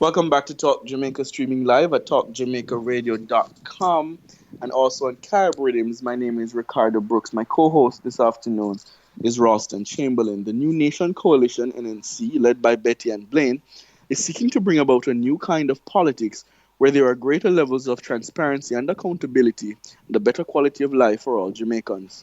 Welcome back to Talk Jamaica, streaming live at talkjamaicaradio.com and also on Carib Rhythms. My name is Ricardo Brooks. My co-host this afternoon is Ralston Chamberlain. The New Nation Coalition, NNC, led by Betty Ann Blaine, is seeking to bring about a new kind of politics where there are greater levels of transparency and accountability and a better quality of life for all Jamaicans.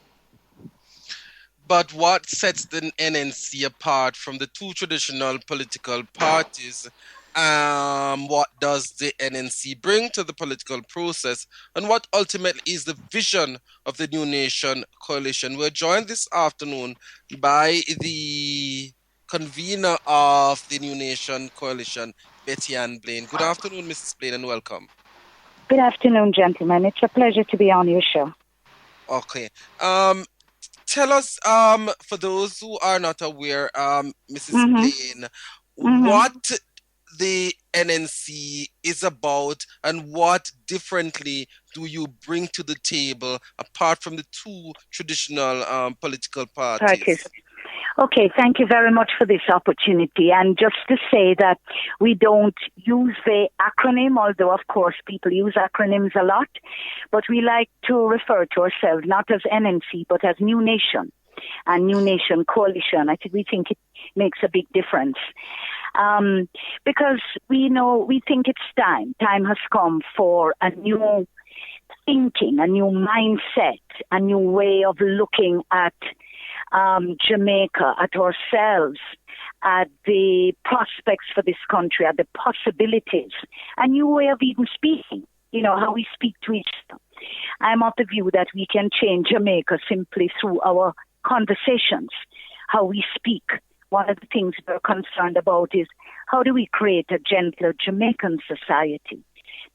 But what sets the NNC apart from the two traditional political parties? What does the NNC bring to the political process? And what ultimately is the vision of the New Nation Coalition? We're joined this afternoon by the convener of the New Nation Coalition, Betty Ann Blaine. Good afternoon, Mrs. Blaine, and welcome. Good afternoon, gentlemen. It's a pleasure to be on your show. Okay. Tell us, for those who are not aware, Mrs. Blaine, what the NNC is about and what differently do you bring to the table apart from the two traditional political parties? Okay, thank you very much for this opportunity. And just to say that we don't use the acronym, although of course people use acronyms a lot, but we like to refer to ourselves not as NNC, but as New Nation and New Nation Coalition. We think it makes a big difference. Because we think it's time. Time has come for a new thinking, a new mindset, a new way of looking at Jamaica, at ourselves, at the prospects for this country, at the possibilities, a new way of even speaking, how we speak to each other. I'm of the view that we can change Jamaica simply through our conversations, how we speak. One of the things we're concerned about is how do we create a gentler Jamaican society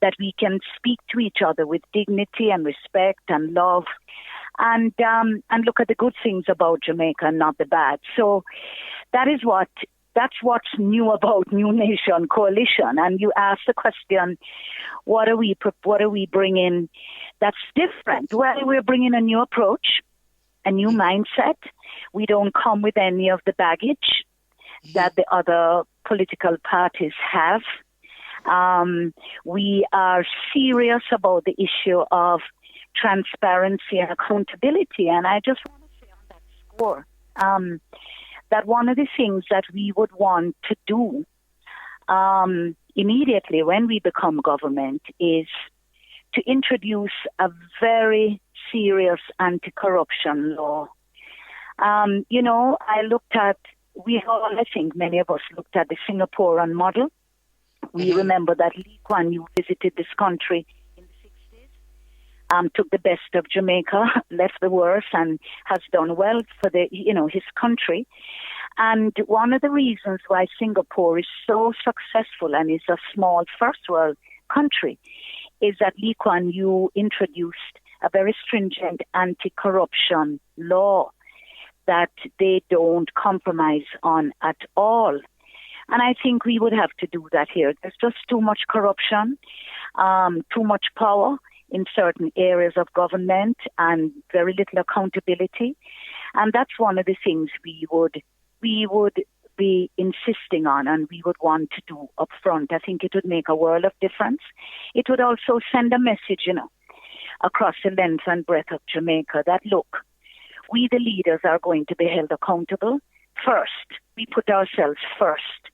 that we can speak to each other with dignity and respect and love and look at the good things about Jamaica and not the bad. So that's what's new about New Nation Coalition. And you asked the question, what are we bringing that's different? Well, we're bringing a new approach, a new mindset. We don't come with any of the baggage that the other political parties have. We are serious about the issue of transparency and accountability. And I just want to say on that score that one of the things that we would want to do immediately when we become government is to introduce a very serious anti-corruption law. I think many of us looked at the Singaporean model. We remember that Lee Kuan Yew visited this country in the 60s, took the best of Jamaica, left the worst, and has done well for his country. And one of the reasons why Singapore is so successful and is a small first world country is that Lee Kuan Yew introduced a very stringent anti-corruption law that they don't compromise on at all. And I think we would have to do that here. There's just too much corruption, too much power in certain areas of government and very little accountability. And that's one of the things we would be insisting on and we would want to do up front. I think it would make a world of difference. It would also send a message, across the length and breadth of Jamaica that, look, we the leaders are going to be held accountable first. We put ourselves first.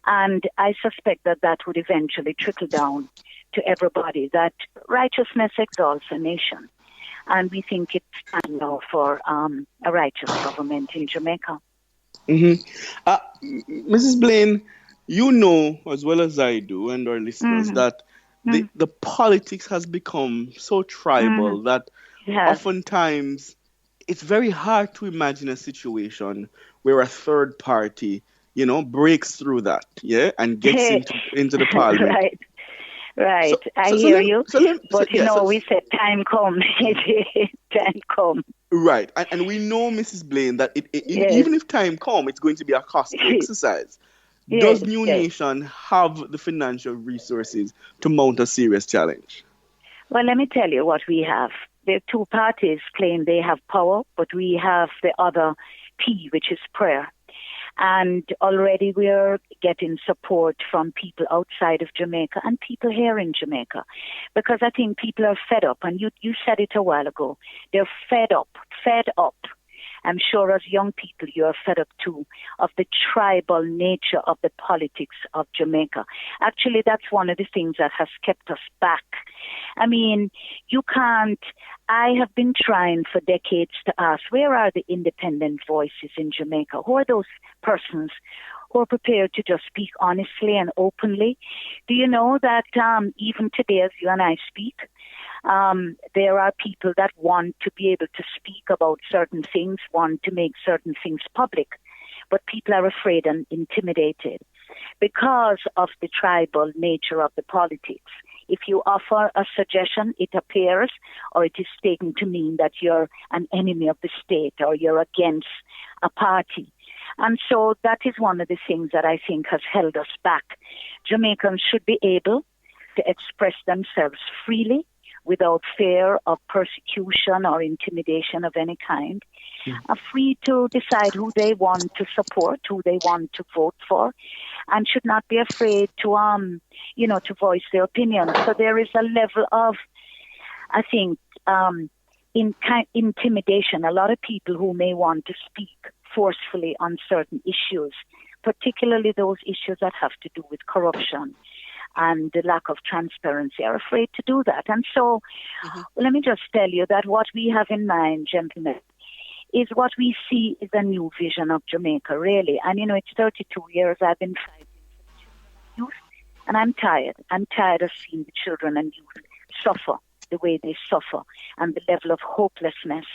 And I suspect that would eventually trickle down to everybody, that righteousness exalts a nation. And we think it's time now for a righteous government in Jamaica. Mrs. Blaine, you know as well as I do and our listeners that the politics has become so tribal that oftentimes it's very hard to imagine a situation where a third party, breaks through that, and gets into the parliament. Right. I hear you. We said time come. Time come. Right. And we know, Mrs. Blaine, that even if time come, it's going to be a costly exercise. Does New Nation have the financial resources to mount a serious challenge? Well, let me tell you what we have. The two parties claim they have power, but we have the other P, which is prayer. And already we're getting support from people outside of Jamaica and people here in Jamaica. Because I think people are fed up. And you said it a while ago. They're fed up, fed up. I'm sure as young people you are fed up too of the tribal nature of the politics of Jamaica. Actually, that's one of the things that has kept us back. I mean, you can't. I have been trying for decades to ask, where are the independent voices in Jamaica? Who are those persons who are prepared to just speak honestly and openly? Do you know that even today, as you and I speak, there are people that want to be able to speak about certain things, want to make certain things public, but people are afraid and intimidated because of the tribal nature of the politics. If you offer a suggestion, it appears or it is taken to mean that you're an enemy of the state or you're against a party. And so that is one of the things that I think has held us back. Jamaicans should be able to express themselves freely without fear of persecution or intimidation of any kind, are free to decide who they want to support, who they want to vote for, and should not be afraid to, to voice their opinion. So there is a level of, I think, intimidation. A lot of people who may want to speak forcefully on certain issues, particularly those issues that have to do with corruption and the lack of transparency, are afraid to do that. And so let me just tell you that what we have in mind, gentlemen, is what we see is a new vision of Jamaica, really. And, it's 32 years I've been fighting for youth, and I'm tired. I'm tired of seeing the children and youth suffer the way they suffer and the level of hopelessness.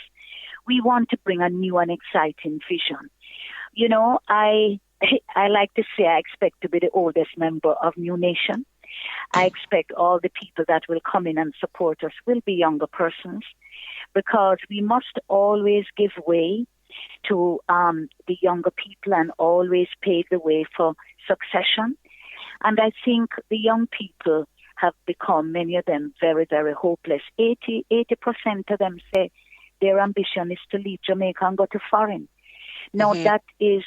We want to bring a new and exciting vision. I like to say I expect to be the oldest member of New Nation. I expect all the people that will come in and support us will be younger persons, because we must always give way to the younger people and always pave the way for succession. And I think the young people have become, many of them, very, very hopeless. 80% of them say their ambition is to leave Jamaica and go to foreign. Now, that is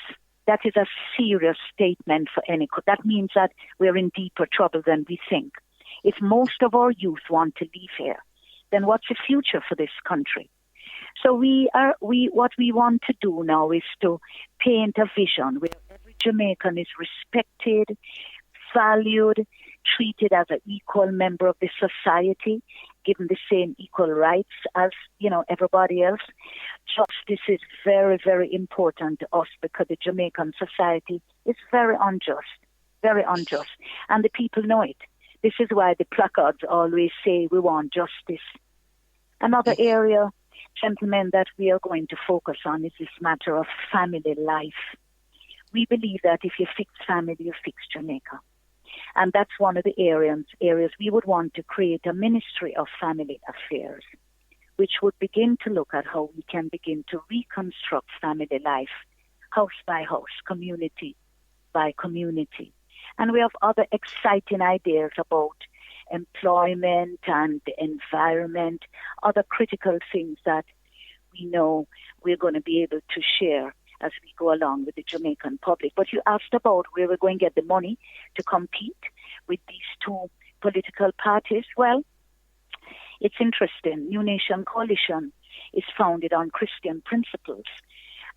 a serious statement for any. That means that we're in deeper trouble than we think. If most of our youth want to leave here, then what's the future for this country? So what we want to do now is to paint a vision where every Jamaican is respected, valued, treated as an equal member of the society, given the same equal rights as, everybody else. Justice is very, very important to us because the Jamaican society is very unjust, and the people know it. This is why the placards always say we want justice. Another area, gentlemen, that we are going to focus on is this matter of family life. We believe that if you fix family, you fix Jamaica. And that's one of the areas we would want to create a ministry of family affairs, which would begin to look at how we can begin to reconstruct family life, house by house, community by community. And we have other exciting ideas about employment and the environment, other critical things that we know we're going to be able to share as we go along with the Jamaican public. But you asked about where we're going to get the money to compete with these two political parties. Well, it's interesting. New Nation Coalition is founded on Christian principles.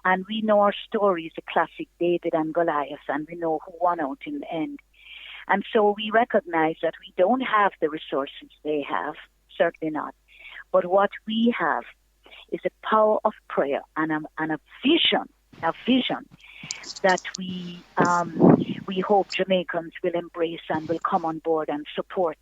And we know our story is a classic David and Goliath, and we know who won out in the end. And so we recognize that we don't have the resources they have, certainly not. But what we have is a power of prayer and a vision that we hope Jamaicans will embrace and will come on board and support.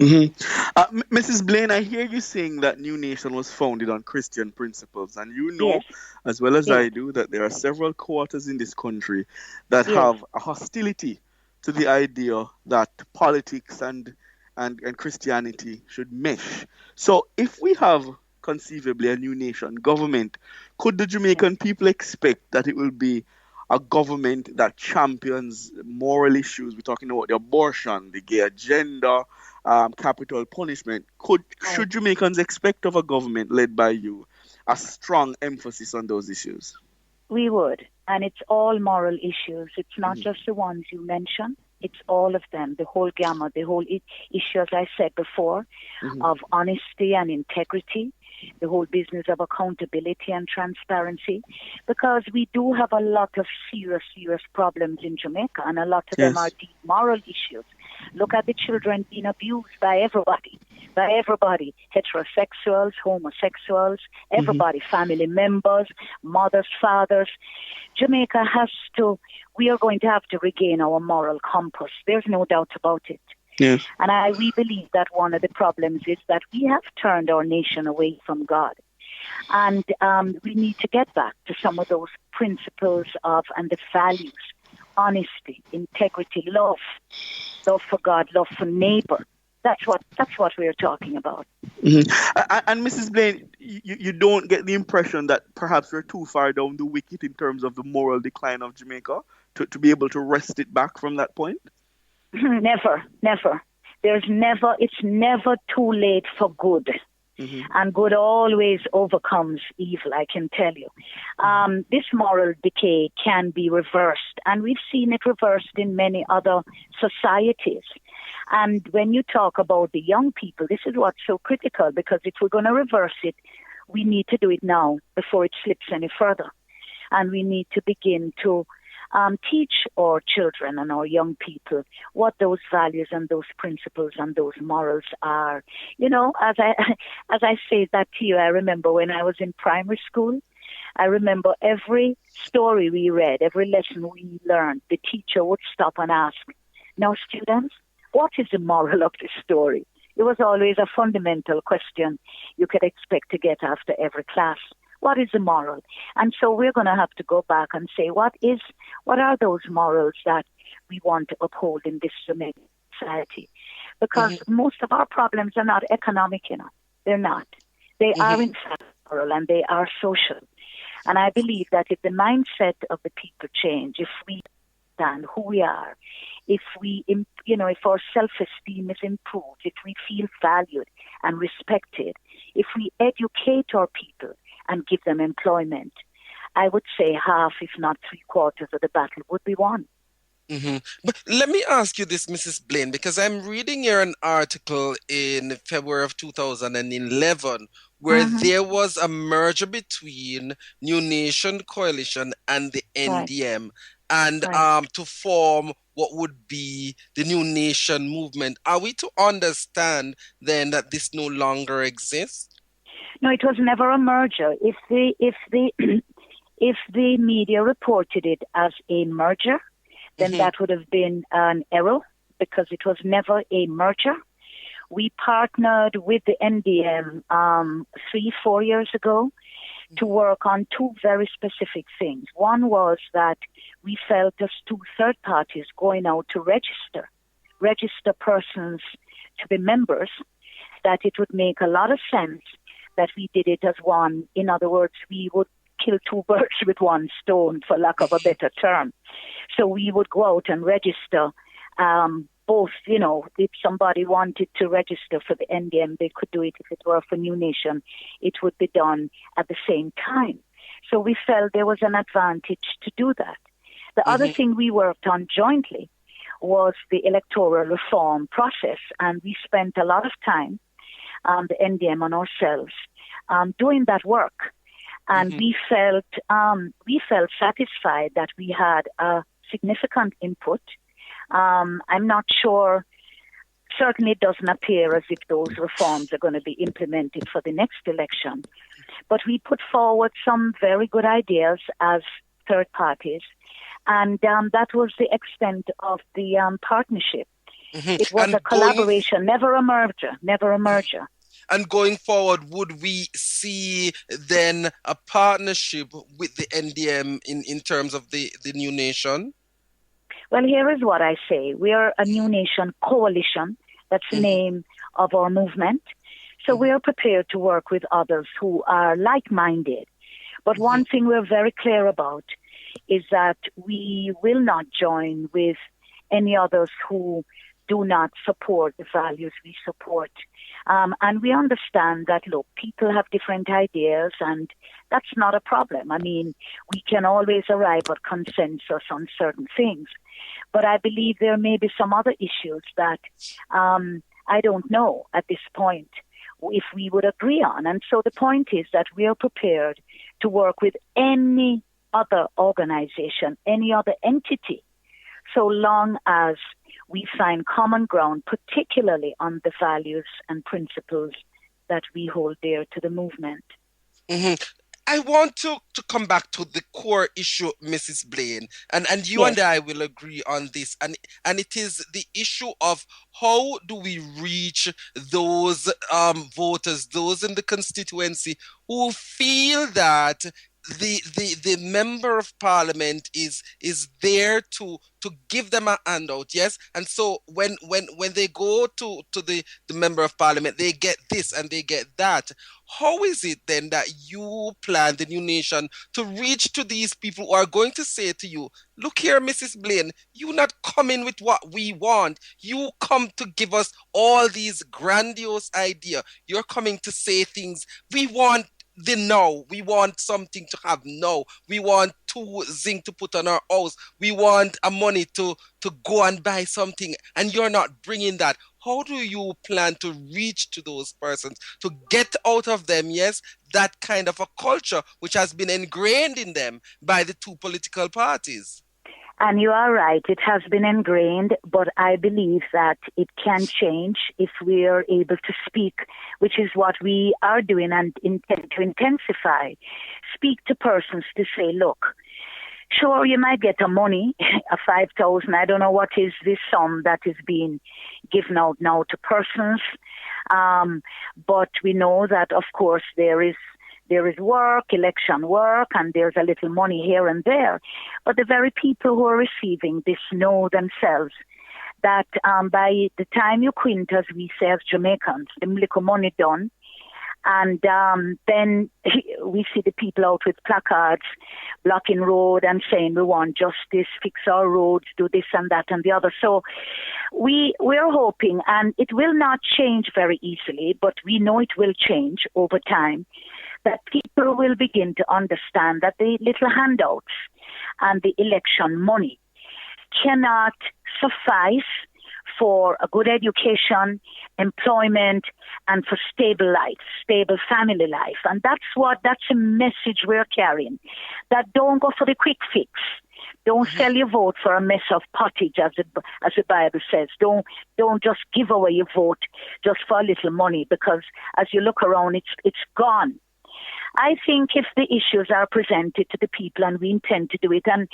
Mrs. Blaine, I hear you saying that New Nation was founded on Christian principles, and Yes. as well as Yes. I do, that there are several quarters in this country that Yes. have a hostility to the idea that politics and Christianity should mesh. So if we have conceivably a New Nation government, could the Jamaican people expect that it will be a government that champions moral issues? We're talking about the abortion, the gay agenda, capital punishment. Should Jamaicans expect of a government led by you a strong emphasis on those issues? We would. And it's all moral issues. It's not just the ones you mentioned. It's all of them, the whole gamut, the whole issue, as I said before, of honesty and integrity, the whole business of accountability and transparency, because we do have a lot of serious, serious problems in Jamaica, and a lot of them are deep moral issues. Look at the children being abused by everybody, heterosexuals, homosexuals, everybody, family members, mothers, fathers. Jamaica we are going to have to regain our moral compass. There's no doubt about it. Yes. And we believe that one of the problems is that we have turned our nation away from God. And we need to get back to some of those principles and the values: honesty, integrity, love for God, love for neighbor. That's what we're talking about. And Mrs. Blaine, you don't get the impression that perhaps we're too far down the wicket in terms of the moral decline of Jamaica to be able to wrest it back from that point? Never. It's never too late for good. And good always overcomes evil, I can tell you. This moral decay can be reversed, and we've seen it reversed in many other societies. And when you talk about the young people, this is what's so critical, because if we're going to reverse it, we need to do it now before it slips any further. And we need to begin to teach our children and our young people what those values and those principles and those morals are. You know, as I say that to you, I remember when I was in primary school, I remember every story we read, every lesson we learned, the teacher would stop and ask, "Now, students, what is the moral of this story?" It was always a fundamental question you could expect to get after every class. What is the moral? And so we're going to have to go back and say, what are those morals that we want to uphold in this Jamaican society? Because most of our problems are not economic, They're not. They are in fact moral, and they are social. And I believe that if the mindset of the people change, if we understand who we are, if our self-esteem is improved, if we feel valued and respected, if we educate our people and give them employment, I would say half, if not 3/4 of the battle would be won. But let me ask you this, Mrs. Blaine, because I'm reading here an article in February of 2011 where there was a merger between New Nation Coalition and the NDM, and to form what would be the New Nation movement. Are we to understand then that this no longer exists? No, it was never a merger. If the media reported it as a merger, then that would have been an error, because it was never a merger. We partnered with the NDM 3-4 years ago to work on two very specific things. One was that we felt as two third parties going out to register persons to be members, that it would make a lot of sense that we did it as one. In other words, we would kill two birds with one stone, for lack of a better term. So we would go out and register both, if somebody wanted to register for the NDM, they could do it. If it were for New Nation, it would be done at the same time. So we felt there was an advantage to do that. The other thing we worked on jointly was the electoral reform process, and we spent a lot of time, the NDM and ourselves, doing that work. And we felt satisfied that we had a significant input. I'm not sure, certainly it doesn't appear as if those reforms are going to be implemented for the next election. But we put forward some very good ideas as third parties. And that was the extent of the partnership. It was a collaboration, never a merger. And going forward, would we see then a partnership with the NDM in terms of the New Nation? Well, here is what I say. We are a New Nation coalition. That's the name of our movement. So we are prepared to work with others who are like-minded. But one thing we're very clear about is that we will not join with any others who do not support the values we support. And we understand that, look, people have different ideas, and that's not a problem. I mean, we can always arrive at consensus on certain things. But I believe there may be some other issues that I don't know at this point if we would agree on. And so the point is that we are prepared to work with any other organization, any other entity, so long as we find common ground, particularly on the values and principles that we hold dear to the movement. Mm-hmm. I want to come back to the core issue, Mrs. Blaine, and you Yes. and I will agree on this, and it is the issue of how do we reach those voters, those in the constituency who feel that the member of parliament is there to give them a handout, yes, and so when they go to the member of parliament, they get this and they get that. How is it then that you plan, the New Nation, to reach to these people who are going to say to you, look here, Mrs. Blaine, you not coming with what we want. You come to give us all these grandiose ideas. You're coming to say things. We want the now. We want something to have now. We want 2 zinc to put on our house. We want a money to go and buy something, and you're not bringing that. How do you plan to reach to those persons, to get out of them, yes, that kind of a culture which has been ingrained in them by the 2 political parties? And you are right, it has been ingrained, but I believe that it can change if we are able to speak, which is what we are doing and intend to intensify. Speak to persons to say, look, sure, you might get a money, a 5,000, I don't know what is this sum that is being given out now to persons, but we know that, of course, there is work, election work, and there's a little money here and there. But the very people who are receiving this know themselves that by the time you quint, as we say as Jamaicans, the little money done, and then we see the people out with placards blocking road and saying we want justice, fix our roads, do this and that and the other. So we're hoping, and it will not change very easily, but we know it will change over time, that people will begin to understand that the little handouts and the election money cannot suffice for a good education, employment, and for stable life, stable family life. And that's a message we're carrying, that don't go for the quick fix. Don't sell your vote for a mess of pottage, as the Bible says. Don't just give away your vote just for a little money, because as you look around, it's gone. I think if the issues are presented to the people, and we intend to do it, and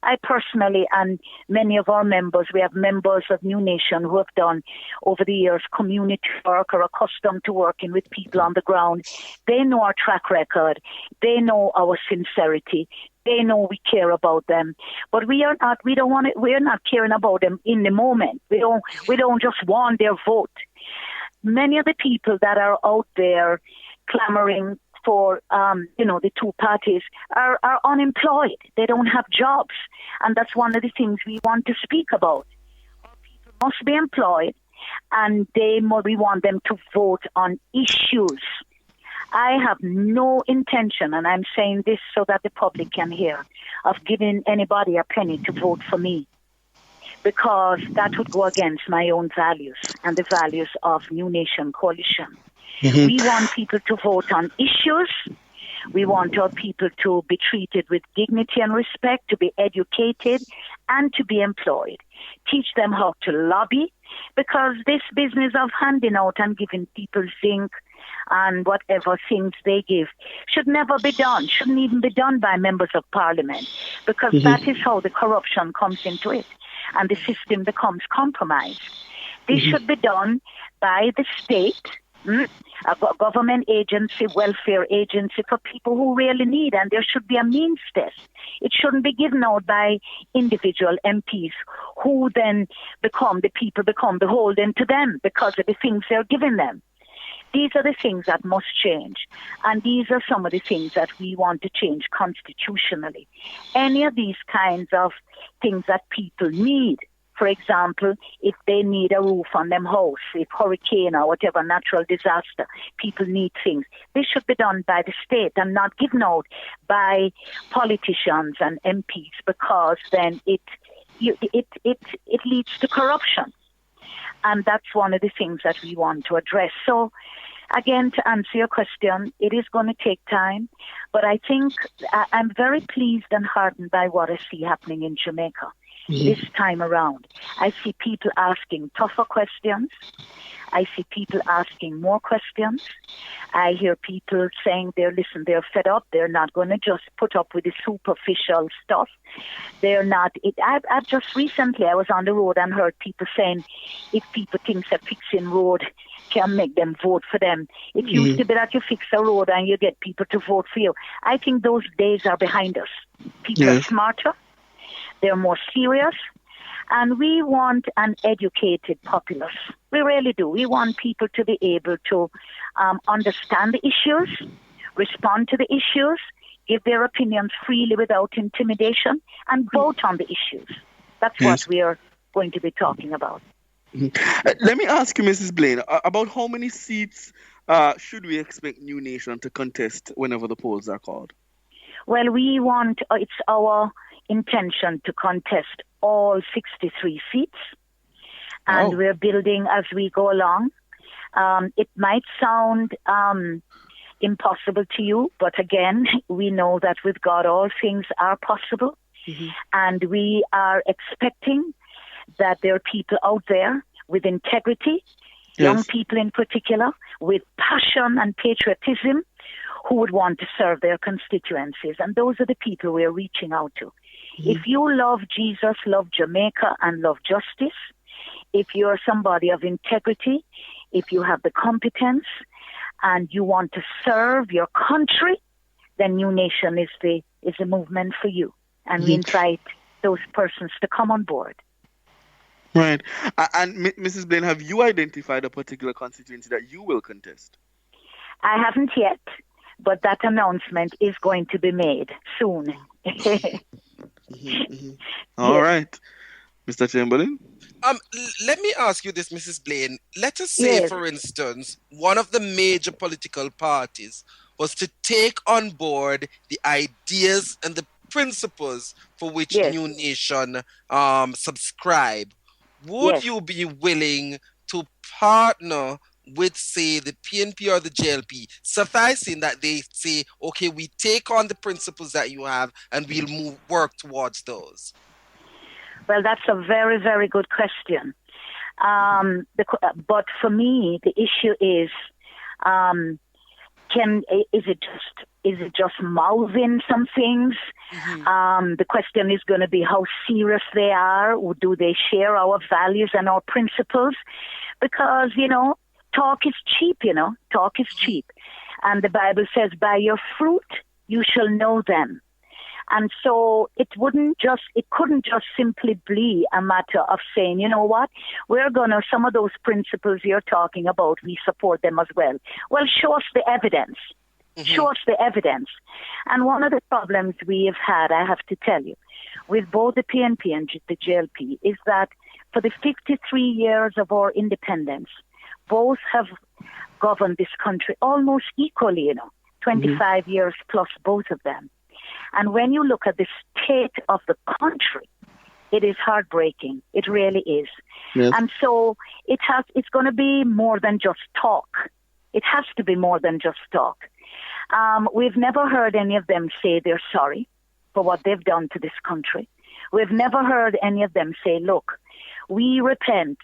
I personally and many of our members, we have members of New Nation who have done over the years community work, or accustomed to working with people on the ground. They know our track record. They know our sincerity. They know we care about them, but we're not caring about them in the moment. We don't just want their vote. Many of the people that are out there clamoring for, the 2 parties are unemployed. They don't have jobs. And that's one of the things we want to speak about. People must be employed, and we want them to vote on issues. I have no intention, and I'm saying this so that the public can hear, of giving anybody a penny to vote for me, because that would go against my own values and the values of New Nation Coalition. Mm-hmm. We want people to vote on issues. We want our people to be treated with dignity and respect, to be educated, and to be employed. Teach them how to lobby, because this business of handing out and giving people zinc and whatever things they give should never be done, shouldn't even be done by members of parliament, because that is how the corruption comes into it and the system becomes compromised. This should be done by the state, a government agency, welfare agency for people who really need, and there should be a means test. It shouldn't be given out by individual MPs who then become beholden to them because of the things they're giving them. These are the things that must change, and these are some of the things that we want to change constitutionally. Any of these kinds of things that people need, For example, if they need a roof on them house, if hurricane or whatever natural disaster, people need things. This should be done by the state and not given out by politicians and MPs, because then it leads to corruption. And that's one of the things that we want to address. So, again, to answer your question, it is going to take time. But I think I'm very pleased and heartened by what I see happening in Jamaica this time around. I see people asking tougher questions. I see people asking more questions. I hear people saying they're fed up. They're not going to just put up with the superficial stuff. They're not. I've just recently, I was on the road and heard people saying, if people think that fixing road can make them vote for them. It used to be that you fix a road and you get people to vote for you. I think those days are behind us. People are smarter. They're more serious. And we want an educated populace. We really do. We want people to be able to understand the issues, respond to the issues, give their opinions freely without intimidation, and vote on the issues. That's what we are going to be talking about. Let me ask you, Mrs. Blaine, about how many seats should we expect New Nation to contest whenever the polls are called? Well, it's our intention to contest all 63 seats, and we're building as we go along. It might sound impossible to you, but again, we know that with God all things are possible, and we are expecting that there are people out there with integrity, young people in particular, with passion and patriotism, who would want to serve their constituencies. And those are the people we're reaching out to. If you love Jesus, love Jamaica, and love justice, if you're somebody of integrity, if you have the competence, and you want to serve your country, then New Nation is the movement for you. And we invite those persons to come on board. Right. And Mrs. Blaine, have you identified a particular constituency that you will contest? I haven't yet, but that announcement is going to be made soon. All right. Mr. Chamberlain? Let me ask you this, Mrs. Blaine. Let us say, for instance, one of the major political parties was to take on board the ideas and the principles for which New Nation subscribe. Would you be willing to partner with, say, the PNP or the JLP, sufficing that they say, okay, we take on the principles that you have and we'll work towards those? Well, that's a very, very good question. But for me, the issue is, is it just mouthing some things? The question is going to be how serious they are. Or do they share our values and our principles? Because, talk is cheap, talk is cheap. And the Bible says, by your fruit, you shall know them. And so it couldn't just simply be a matter of saying, you know what, some of those principles you're talking about, we support them as well. Well, show us the evidence. Show us the evidence. And one of the problems we have had, I have to tell you, with both the PNP and the JLP, is that for the 53 years of our independence, both have governed this country almost equally, 25 years plus both of them. And when you look at the state of the country, it is heartbreaking. It really is. Yes. And so it's going to be more than just talk. It has to be more than just talk. We've never heard any of them say they're sorry for what they've done to this country. We've never heard any of them say, look, we repent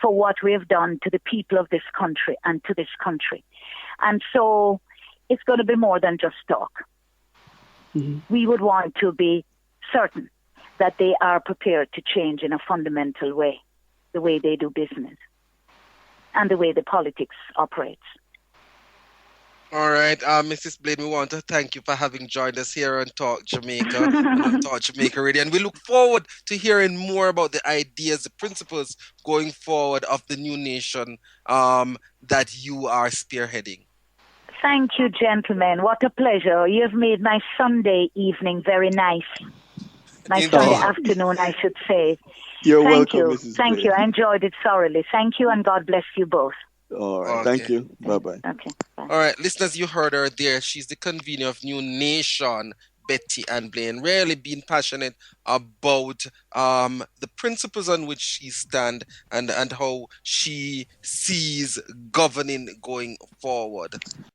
for what we have done to the people of this country and to this country. And so it's going to be more than just talk. We would want to be certain that they are prepared to change in a fundamental way, the way they do business and the way the politics operates. All right, Mrs. Blaine, we want to thank you for having joined us here on Talk Jamaica and on Talk Jamaica Radio. And we look forward to hearing more about the ideas, the principles going forward of the New Nation that you are spearheading. Thank you, gentlemen. What a pleasure. You've made my Sunday evening very nice. My Sunday Indeed. afternoon, I should say. You're Thank welcome, you. Mrs. Thank you. Blaine. I enjoyed it thoroughly. Thank you, and God bless you both. All right. Thank Okay. you. Bye bye. Okay. Bye. All right, listeners, you heard her there. She's the convener of New Nation, Betty Ann Blaine, really being passionate about the principles on which she stands and how she sees governing going forward.